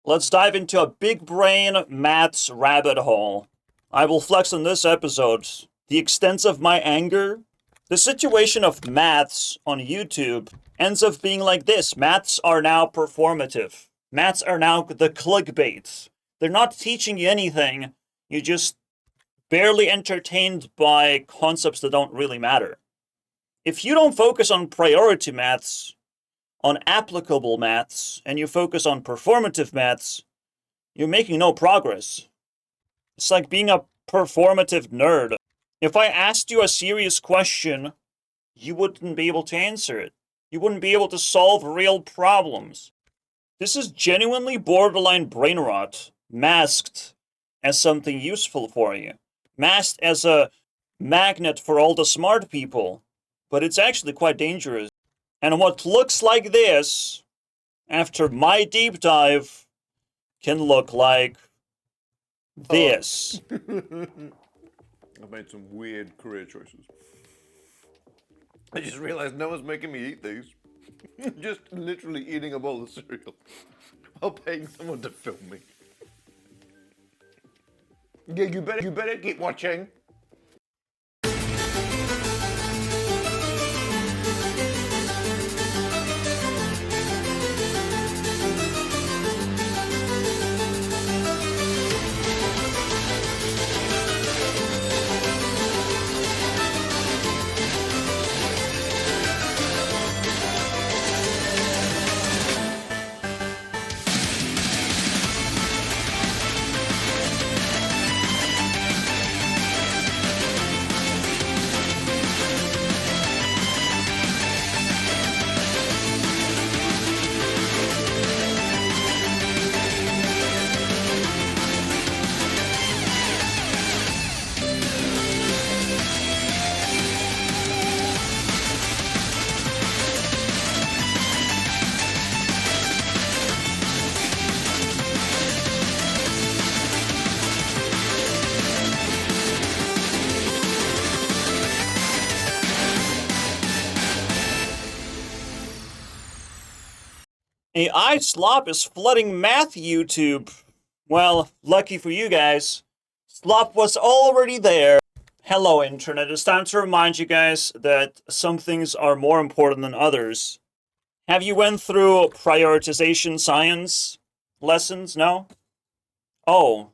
Let's dive into a big brain maths rabbit hole. I will flex on this episode the extent of my anger. The situation of maths on YouTube ends up being like this. Maths are now performative. Maths are now the clickbait. They're not teaching you anything. You just barely entertained by concepts that don't really matter. If you don't focus on priority maths, on applicable maths, and you focus on performative maths, you're making no progress. It's like being a performative nerd. If I asked you a serious question, you wouldn't be able to answer it. You wouldn't be able to solve real problems. This is genuinely borderline brain rot, masked as something useful for you. Masked as a magnet for all the smart people. But it's actually quite dangerous. And what looks like this, after my deep dive, can look like this. I've made some weird career choices. I just realized no one's making me eat these. Just literally eating a bowl of cereal while paying someone to film me. Yeah, you better keep watching. AI slop is flooding math YouTube. Well, lucky for you guys, slop was already there. Hello, Internet. It's time to remind you guys that some things are more important than others. Have you went through prioritization science lessons? No? Oh,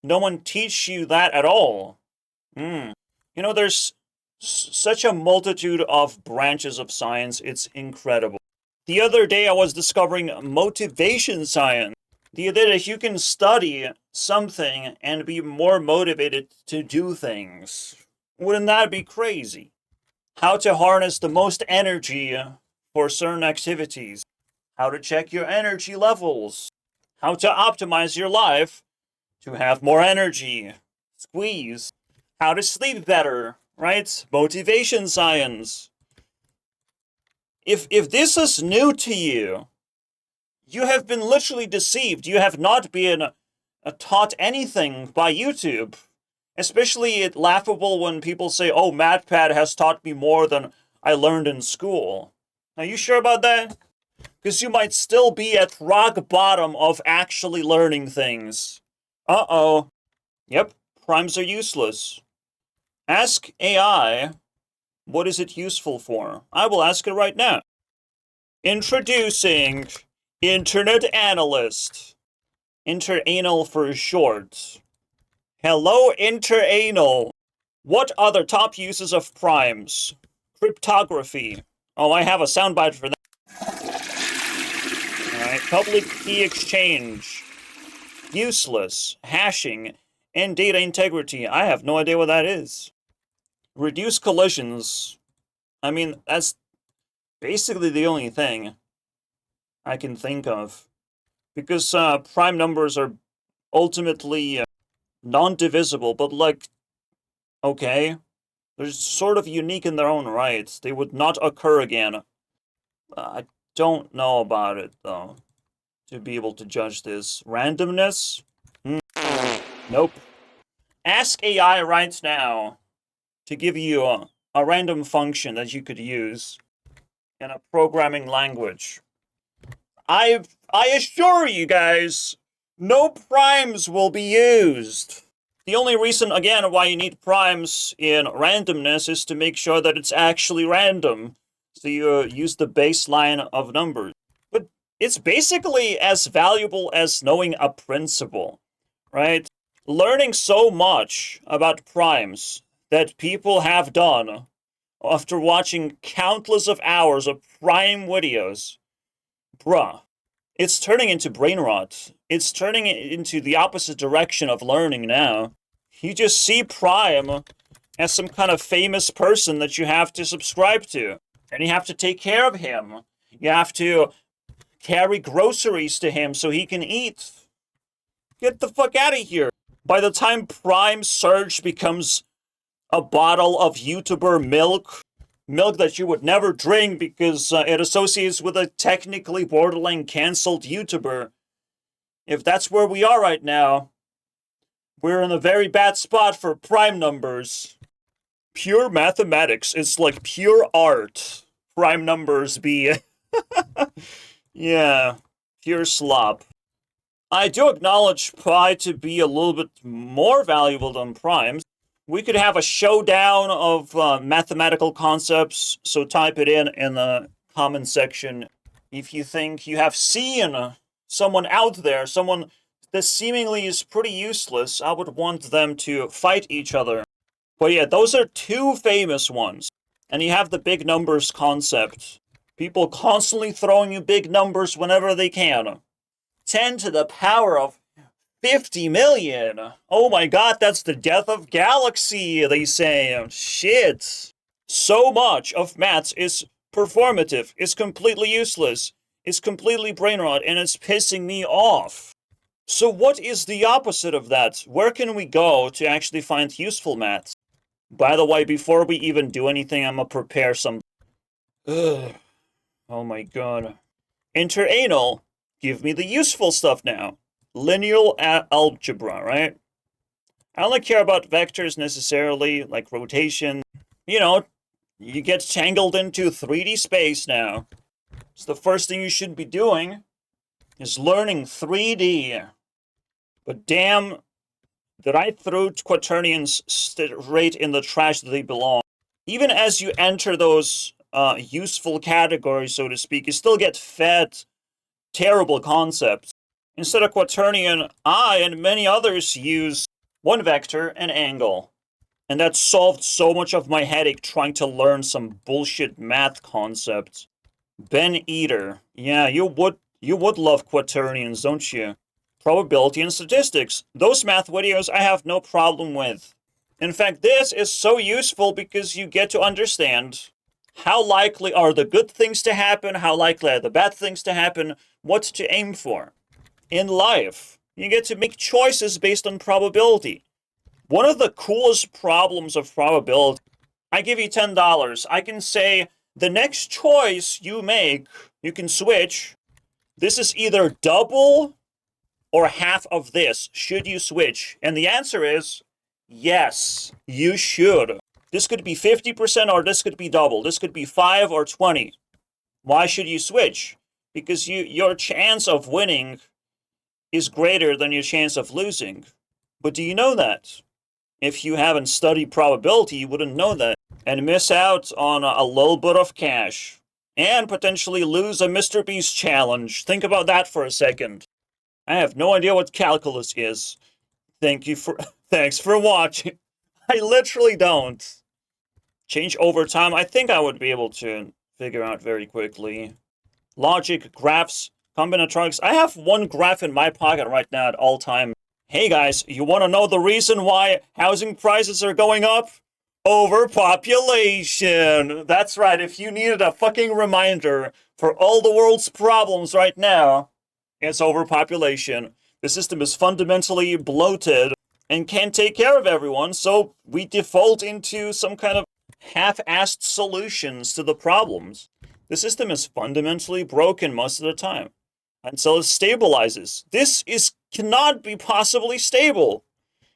no one teach you that at all. You know, there's such a multitude of branches of science, it's incredible. The other day I was discovering motivation science. The idea that you can study something and be more motivated to do things. Wouldn't that be crazy? How to harness the most energy for certain activities. How to check your energy levels. How to optimize your life to have more energy. Squeeze. How to sleep better, right? Motivation science. If this is new to you, you have been literally deceived. You have not been taught anything by YouTube. Especially it's laughable when people say, oh, MatPat has taught me more than I learned in school. Are you sure about that? Because you might still be at rock bottom of actually learning things. Uh-oh. Yep, primes are useless. Ask AI, what is it useful for? I will ask it right now. Introducing Internet Analyst. Interanal for short. Hello, Interanal. What are the top uses of primes? Cryptography. Oh, I have a soundbite for that. Alright, public key exchange. Useless. Hashing. And data integrity. I have no idea what that is. Reduce collisions. I mean, that's basically the only thing I can think of. Because prime numbers are ultimately non-divisible, but like, okay, they're sort of unique in their own right. They would not occur again. I don't know about it, though, to be able to judge this. Randomness? Nope. Ask AI right now to give you a random function that you could use in a programming language. I assure you guys, no primes will be used. The only reason, again, why you need primes in randomness is to make sure that it's actually random. So you use the baseline of numbers. But it's basically as valuable as knowing a principle, right? Learning so much about primes that people have done after watching countless of hours of prime videos, bruh, it's turning into brain rot. It's turning it into the opposite direction of learning now. You just see Prime as some kind of famous person that you have to subscribe to. And you have to take care of him. You have to carry groceries to him so he can eat. Get the fuck out of here. By the time Prime Surge becomes a bottle of YouTuber milk that you would never drink because it associates with a technically borderline cancelled YouTuber, if that's where we are right now, we're in a very bad spot for prime numbers. Pure mathematics is like pure art. Prime numbers be. Yeah, pure slop. I do acknowledge pi to be a little bit more valuable than primes. We could have a showdown of mathematical concepts, so type it in the comment section if you think you have seen someone out there, someone that seemingly is pretty useless. I would want them to fight each other. But yeah, those are two famous ones. And you have the big numbers concept. People constantly throwing you big numbers whenever they can. 10 to the power of 50 million. Oh my god, that's the death of galaxy, they say. Shit. So much of maths is performative, is completely useless, is completely brain rot, and it's pissing me off. So what is the opposite of that? Where can we go to actually find useful maths? By the way, before we even do anything, I'm gonna prepare some... Ugh. Oh my god. Interanal, give me the useful stuff now. Linear algebra, right? I only care about vectors necessarily, like rotation. You know, you get tangled into 3D space now. So the first thing you should be doing is learning 3D. But damn, did I throw quaternions straight in the trash that they belong. Even as you enter those useful categories, so to speak, you still get fed terrible concepts. Instead of quaternion, I and many others use one vector and angle. And that solved so much of my headache trying to learn some bullshit math concepts. Ben Eater. Yeah, you would love quaternions, don't you? Probability and statistics. Those math videos I have no problem with. In fact, this is so useful because you get to understand how likely are the good things to happen, how likely are the bad things to happen, what to aim for. In life, you get to make choices based on probability. One of the coolest problems of probability, I give you $10. I can say, the next choice you make, you can switch. This is either double or half of this. Should you switch? And the answer is, yes, you should. This could be 50% or this could be double. This could be 5 or 20. Why should you switch? Because your chance of winning is greater than your chance of losing. But do you know that? If you haven't studied probability, you wouldn't know that. And miss out on a little bit of cash. And potentially lose a Mr. Beast challenge. Think about that for a second. I have no idea what calculus is. Thanks for watching. I literally don't. Change over time, I think I would be able to figure out very quickly. Logic, graphs, combinatorics. I have one graph in my pocket right now at all time. Hey guys, you want to know the reason why housing prices are going up? Overpopulation. That's right, if you needed a fucking reminder for all the world's problems right now, it's overpopulation. The system is fundamentally bloated and can't take care of everyone, so we default into some kind of half-assed solutions to the problems. The system is fundamentally broken most of the time until it stabilizes. This cannot be possibly stable,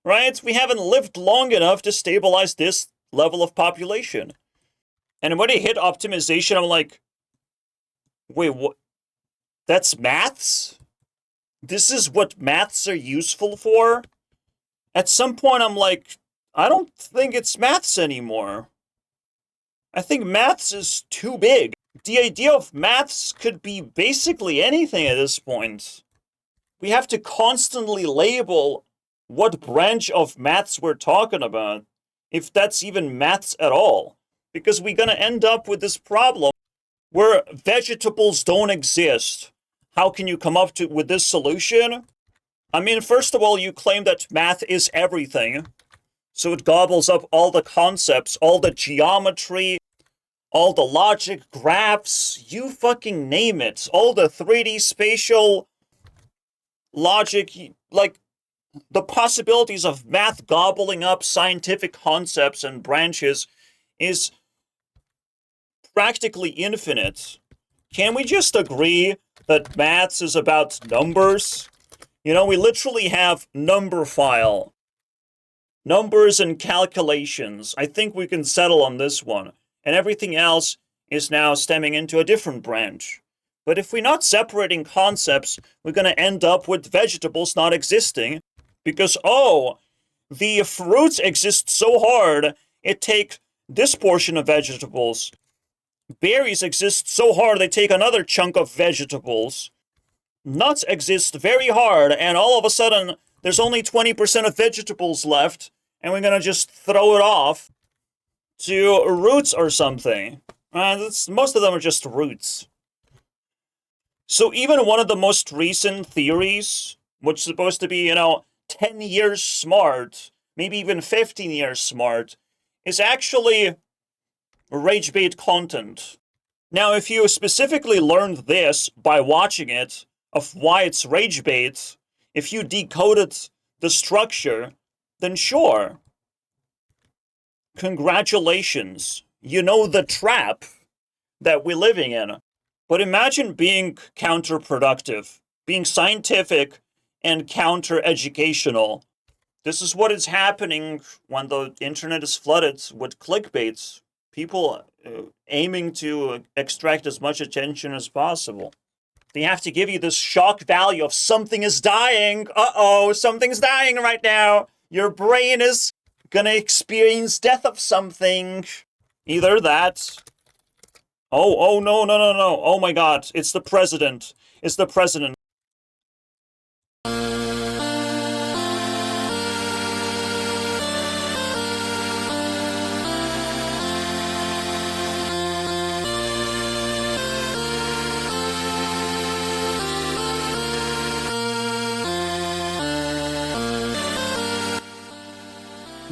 right? We haven't lived long enough to stabilize this level of population. And when I hit optimization, I'm like, wait, what? That's maths? this is what maths are useful for, at some point I'm like, I don't think it's maths anymore. I think maths is too big. The idea of maths could be basically anything at this point. We have to constantly label what branch of maths we're talking about, if that's even maths at all. Because we're gonna end up with this problem where vegetables don't exist. How can you come up with this solution? I mean, first of all, you claim that math is everything. So it gobbles up all the concepts, all the geometry, all the logic, graphs, you fucking name it. All the 3D spatial logic, like the possibilities of math gobbling up scientific concepts and branches is practically infinite. Can we just agree that maths is about numbers? You know, we literally have number file. Numbers and calculations. I think we can settle on this one. And everything else is now stemming into a different branch. But if we're not separating concepts, we're going to end up with vegetables not existing because, oh, the fruits exist so hard, it takes this portion of vegetables. Berries exist so hard, they take another chunk of vegetables. Nuts exist very hard, and all of a sudden, there's only 20% of vegetables left, and we're gonna just throw it off to roots or something. Most of them are just roots. So even one of the most recent theories, which is supposed to be, 10 years smart, maybe even 15 years smart, is actually rage bait content. Now, if you specifically learned this by watching it, of why it's rage bait, if you decoded the structure, then sure. Congratulations. You know the trap that we're living in. But imagine being counterproductive, being scientific and counter-educational. This is what is happening when the internet is flooded with clickbaits. People aiming to extract as much attention as possible. They have to give you this shock value of something is dying. Uh-oh, something's dying right now. Your brain is gonna experience death of something. Either that. Oh, no. Oh my god, it's the president. It's the president.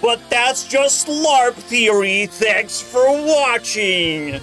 But that's just LARP theory. Thanks for watching.